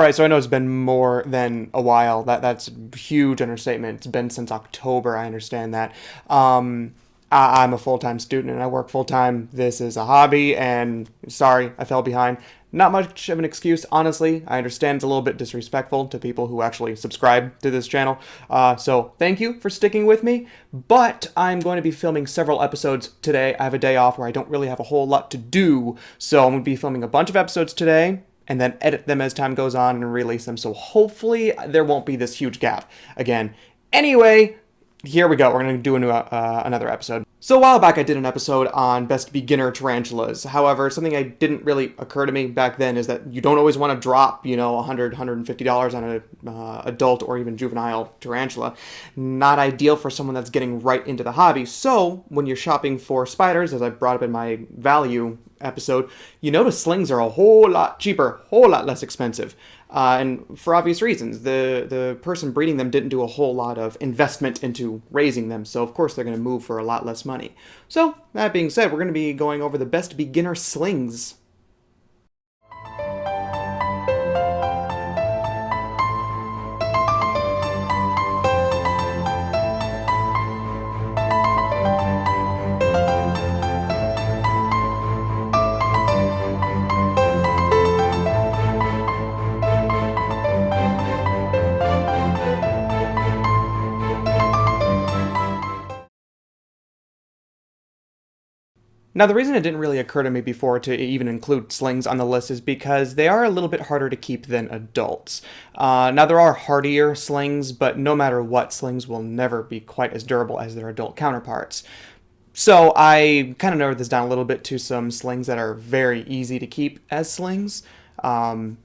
Alright, so I know it's been more than a while. That's a huge understatement. It's been since October, I understand that. I'm a full-time student and I work full-time. This is a hobby, and sorry, I fell behind. Not much of an excuse, honestly. I understand it's a little bit disrespectful to people who actually subscribe to this channel. So thank you for sticking with me. But I'm going to be filming several episodes today. I have a day off where I don't really have a whole lot to do. So I'm going to be filming a bunch of episodes today and then edit them as time goes on and release them. So hopefully there won't be this huge gap again. Anyway, here we go. We're going to do another episode. So a while back I did an episode on best beginner tarantulas. However, something that didn't really occur to me back then is that you don't always want to drop, $100, $150 on an adult or even juvenile tarantula. Not ideal for someone that's getting right into the hobby. So when you're shopping for spiders, as I brought up in my value episode, you notice slings are a whole lot cheaper, whole lot less expensive. And for obvious reasons, the person breeding them didn't do a whole lot of investment into raising them, so of course they're going to move for a lot less money. So, that being said, we're going to be going over the best beginner slings. Now, the reason it didn't really occur to me before to even include slings on the list is because they are a little bit harder to keep than adults. Now, there are hardier slings, but no matter what, slings will never be quite as durable as their adult counterparts. So I kind of narrowed this down a little bit to some slings that are very easy to keep as slings. And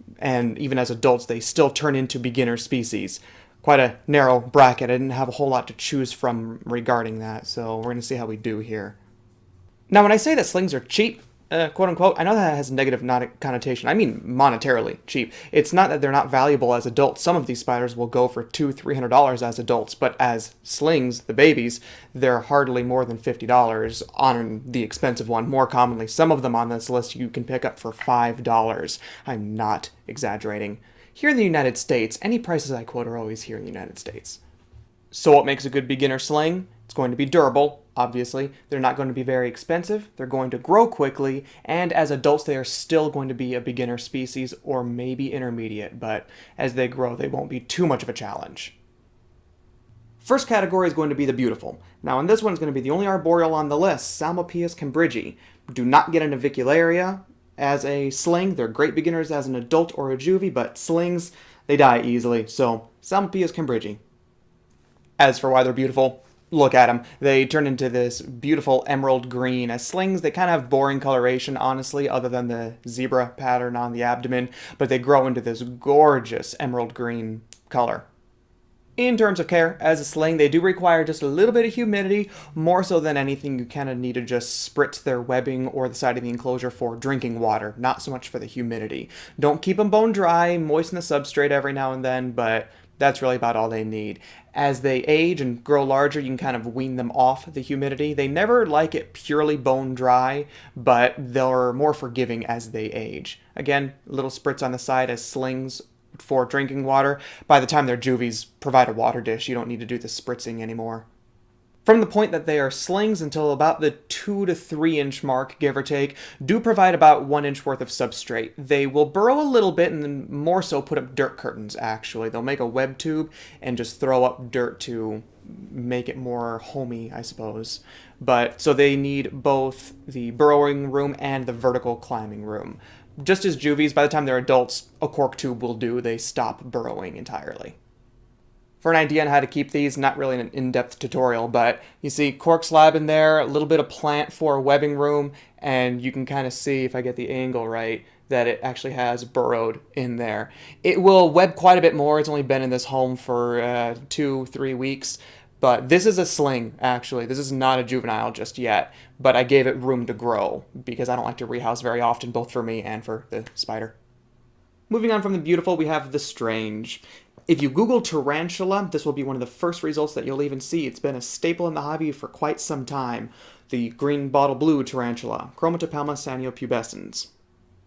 even as adults, they still turn into beginner species. Quite a narrow bracket. I didn't have a whole lot to choose from regarding that, so we're going to see how we do here. Now, when I say that slings are cheap, quote unquote, I know that has a negative connotation. I mean monetarily cheap. It's not that they're not valuable as adults. Some of these spiders will go for $200-300 as adults, but as slings, the babies, they're hardly more than $50 on the expensive one. More commonly, some of them on this list you can pick up for $5. I'm not exaggerating. Here in the United States, any prices I quote are always here in the United States. So what makes a good beginner sling? It's going to be durable, obviously. They're not going to be very expensive. They're going to grow quickly. And as adults, they are still going to be a beginner species or maybe intermediate. But as they grow, they won't be too much of a challenge. First category is going to be the beautiful. Now, in this one is going to be the only arboreal on the list, Psalmopoeus cambridgei. Do not get an avicularia as a sling. They're great beginners as an adult or a juvie, but slings, they die easily. So, Psalmopoeus cambridgei. As for why they're beautiful, look at them. They turn into this beautiful emerald green. As slings, they kind of have boring coloration, honestly, other than the zebra pattern on the abdomen, but they grow into this gorgeous emerald green color. In terms of care, as a sling, they do require just a little bit of humidity. More so than anything, you kind of need to just spritz their webbing or the side of the enclosure for drinking water, not so much for the humidity. Don't keep them bone dry, moisten the substrate every now and then, but that's really about all they need. As they age and grow larger, you can kind of wean them off the humidity. They never like it purely bone dry, but they're more forgiving as they age. Again, a little spritz on the side as slings for drinking water. By the time they're juvies, provide a water dish. You don't need to do the spritzing anymore. From the point that they are slings until about the 2 to 3 inch mark, give or take, do provide about 1 inch worth of substrate. They will burrow a little bit and then more so put up dirt curtains, actually. They'll make a web tube and just throw up dirt to make it more homey, I suppose. But so they need both the burrowing room and the vertical climbing room. Just as juvies, by the time they're adults, a cork tube will do. They stop burrowing entirely. For an idea on how to keep these, not really an in-depth tutorial, but you see cork slab in there, a little bit of plant for a webbing room, and you can kind of see, if I get the angle right, that it actually has burrowed in there. It will web quite a bit more. It's only been in this home for 2-3 weeks, but this is a sling, actually. This is not a juvenile just yet, but I gave it room to grow because I don't like to rehouse very often, both for me and for the spider. Moving on from the beautiful, we have the strange. If you Google tarantula, this will be one of the first results that you'll even see. It's been a staple in the hobby for quite some time. The green bottle blue tarantula, Chromatopelma saniopubescens.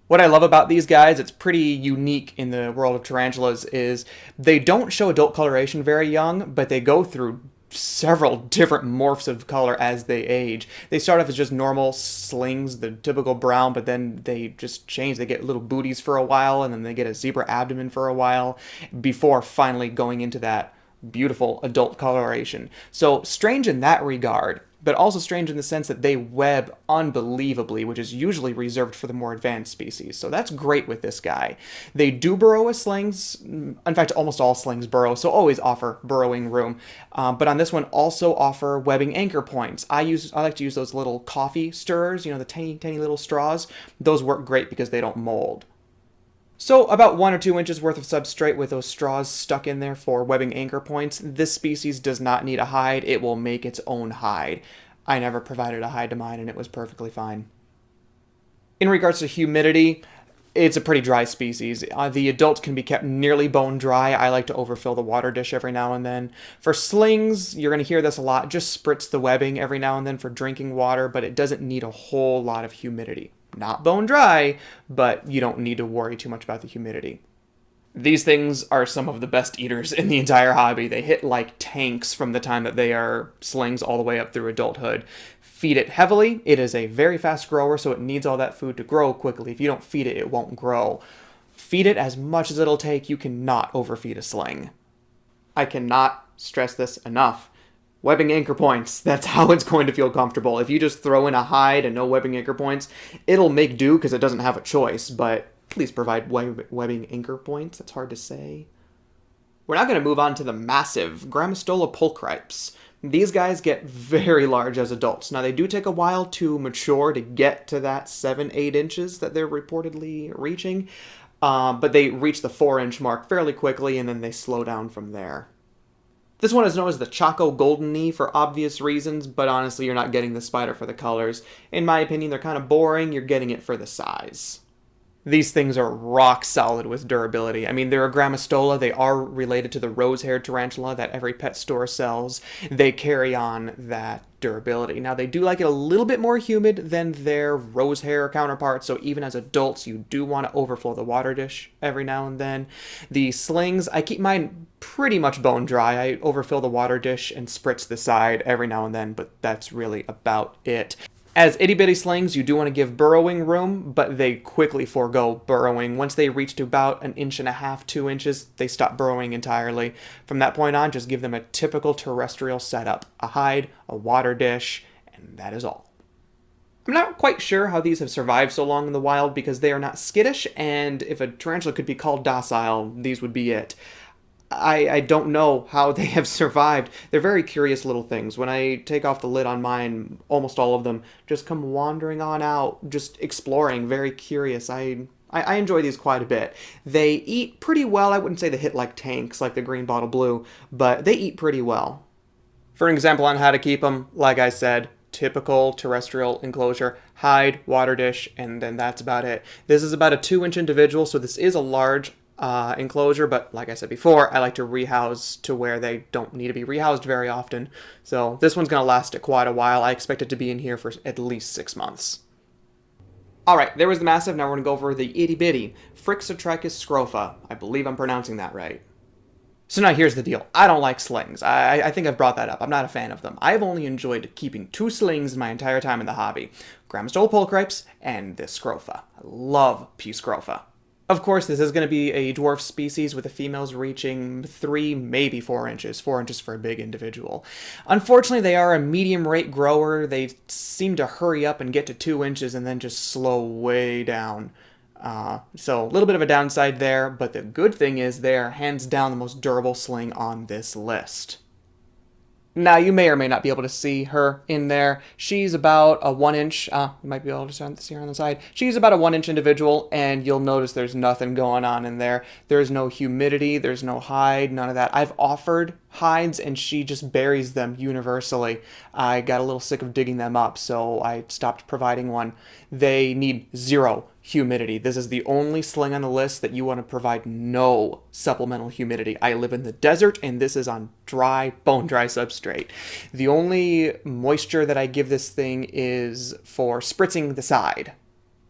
What I love about these guys, it's pretty unique in the world of tarantulas, is they don't show adult coloration very young, but they go through several different morphs of color as they age. They start off as just normal slings, the typical brown, but then they just change. They get little booties for a while, and then they get a zebra abdomen for a while, before finally going into that beautiful adult coloration. So strange in that regard, but also strange in the sense that they web unbelievably, which is usually reserved for the more advanced species. So that's great with this guy. They do burrow with slings. In fact, almost all slings burrow, so always offer burrowing room. But on this one, also offer webbing anchor points. I like to use those little coffee stirrers, you know, the tiny, tiny little straws. Those work great because they don't mold. So about 1 or 2 inches worth of substrate with those straws stuck in there for webbing anchor points. This species does not need a hide. It will make its own hide. I never provided a hide to mine, and it was perfectly fine. In regards to humidity, it's a pretty dry species. The adults can be kept nearly bone dry. I like to overfill the water dish every now and then. For slings, you're going to hear this a lot. Just spritz the webbing every now and then for drinking water, but it doesn't need a whole lot of humidity. Not bone dry, but you don't need to worry too much about the humidity. These things are some of the best eaters in the entire hobby. They hit like tanks from the time that they are slings all the way up through adulthood. Feed it heavily. It is a very fast grower, so it needs all that food to grow quickly. If you don't feed it, it won't grow. Feed it as much as it'll take. You cannot overfeed a sling. I cannot stress this enough. Webbing anchor points, that's how it's going to feel comfortable. If you just throw in a hide and no webbing anchor points, it'll make do because it doesn't have a choice, but please provide webbing anchor points. That's hard to say. We're now going to move on to the massive Grammostola pulchripes. These guys get very large as adults. Now, they do take a while to mature to get to that 7-8 inches that they're reportedly reaching, but they reach the 4-inch mark fairly quickly, and then they slow down from there. This one is known as the Choco Golden Knee for obvious reasons, but honestly, you're not getting the spider for the colors. In my opinion, they're kind of boring. You're getting it for the size. These things are rock solid with durability. I mean, they're a Grammostola. They are related to the rose-haired tarantula that every pet store sells. They carry on that durability. Now, they do like it a little bit more humid than their rose-hair counterparts, so even as adults, you do want to overflow the water dish every now and then. The slings, I keep mine pretty much bone dry. I overfill the water dish and spritz the side every now and then, but that's really about it. As itty-bitty slings, you do want to give burrowing room, but they quickly forego burrowing. Once they reach to about 1.5 to 2 inches, they stop burrowing entirely. From that point on, just give them a typical terrestrial setup. A hide, a water dish, and that is all. I'm not quite sure how these have survived so long in the wild because they are not skittish, and if a tarantula could be called docile, these would be it. I don't know how they have survived. They're very curious little things. When I take off the lid on mine, almost all of them just come wandering on out, just exploring, very curious. I enjoy these quite a bit. They eat pretty well. I wouldn't say they hit like tanks, like the green bottle blue, but they eat pretty well. For an example on how to keep them, like I said, typical terrestrial enclosure, hide, water dish, and then that's about it. This is about a 2-inch individual, so this is a large enclosure, but like I said before, I like to rehouse to where they don't need to be rehoused very often. So this one's going to last quite a while. I expect it to be in here for at least 6 months. Alright, there was the massive. Now we're going to go over the itty-bitty Phrixotrichus scrofa. I believe I'm pronouncing that right. So now here's the deal. I don't like slings. I think I've brought that up. I'm not a fan of them. I've only enjoyed keeping 2 slings my entire time in the hobby. Grammostola pulchripes and this scrofa. I love P. scrofa. Of course, this is going to be a dwarf species with the females reaching 3, maybe 4 inches. 4 inches for a big individual. Unfortunately, they are a medium rate grower. They seem to hurry up and get to 2 inches and then just slow way down. So a little bit of a downside there, but the good thing is they're hands down the most durable sling on this list. Now, you may or may not be able to see her in there. She's about a 1-inch, you might be able to see her on the side. She's about a 1-inch individual, and you'll notice there's nothing going on in there. There's no humidity, there's no hide, none of that. I've offered hides, and she just buries them universally. I got a little sick of digging them up, so I stopped providing one. They need 0 humidity. This is the only sling on the list that you want to provide no supplemental humidity. I live in the desert, and this is on dry, bone-dry substrate. The only moisture that I give this thing is for spritzing the side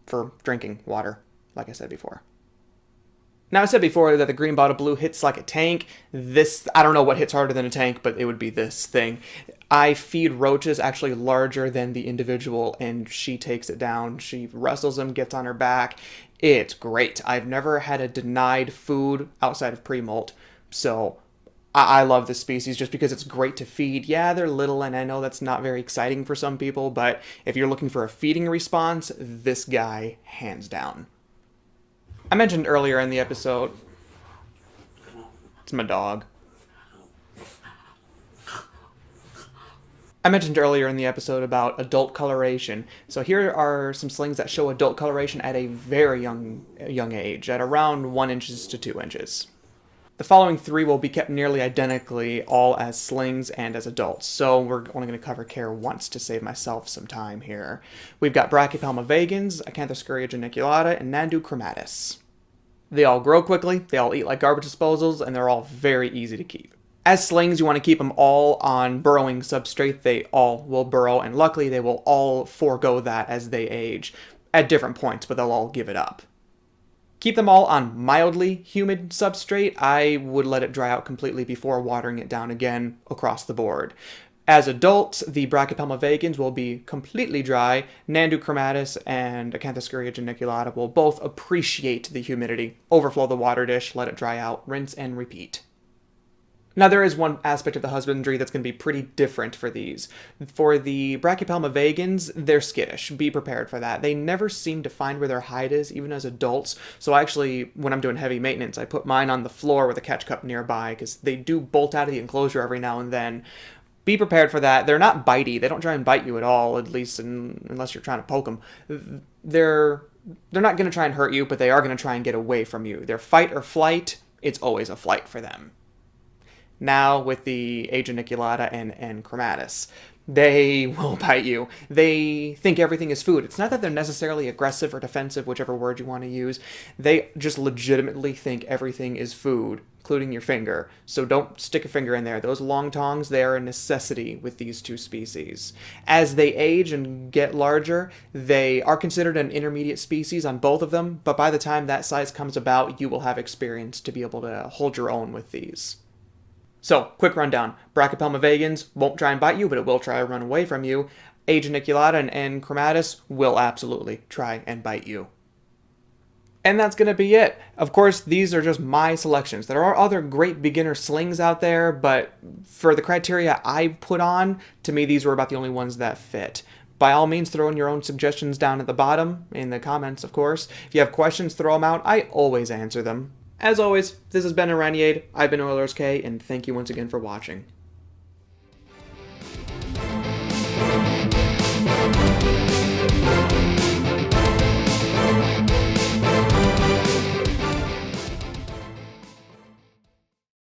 for drinking water. like I said before. Now, I said before that the green bottle blue hits like a tank. This, I don't know what hits harder than a tank, but it would be this thing. I feed roaches actually larger than the individual, and she takes it down. She wrestles them, gets on her back. It's great. I've never had a denied food outside of pre-molt, so I love this species just because it's great to feed. Yeah, they're little, and I know that's not very exciting for some people, but if you're looking for a feeding response, this guy, hands down. I mentioned earlier in the episode, it's my dog. I mentioned earlier in the episode about adult coloration. So here are some slings that show adult coloration at a very young age, at around 1 inches to 2 inches. The following 3 will be kept nearly identically, all as slings and as adults, so we're only going to cover care once to save myself some time here. We've got Brachypelma vagans, Acanthoscurria geniculata, and Nandu chromatus. They all grow quickly, they all eat like garbage disposals, and they're all very easy to keep. As slings, you want to keep them all on burrowing substrate. They all will burrow, and luckily they will all forego that as they age, at different points, but they'll all give it up. Keep them all on mildly humid substrate. I would let it dry out completely before watering it down again across the board. As adults, the Brachypelma vagans will be completely dry. Nandu chromatus and Acanthoscurria geniculata will both appreciate the humidity. Overflow the water dish, let it dry out, rinse and repeat. Now, there is one aspect of the husbandry that's going to be pretty different for these. For the Brachypelma vagans, they're skittish. Be prepared for that. They never seem to find where their hide is, even as adults. So actually, when I'm doing heavy maintenance, I put mine on the floor with a catch cup nearby, because they do bolt out of the enclosure every now and then. Be prepared for that. They're not bitey. They don't try and bite you at all, at least unless you're trying to poke them. They're not going to try and hurt you, but they are going to try and get away from you. They're fight or flight. It's always a flight for them. Now with the A. geniculata and chromatus, they will bite you. They think everything is food. It's not that they're necessarily aggressive or defensive, whichever word you want to use. They just legitimately think everything is food, including your finger. So don't stick a finger in there. Those long tongs, they are a necessity with these two species. As they age and get larger, they are considered an intermediate species on both of them, but by the time that size comes about, you will have experience to be able to hold your own with these. So, quick rundown. Brachypelma vagans won't try and bite you, but it will try to run away from you. A. geniculata and chromatus will absolutely try and bite you. And that's going to be it. Of course, these are just my selections. There are other great beginner slings out there, but for the criteria I put on, to me these were about the only ones that fit. By all means, throw in your own suggestions down at the bottom, in the comments, of course. If you have questions, throw them out. I always answer them. As always, this has been Arachnoid. I've been EulersK, and thank you once again for watching.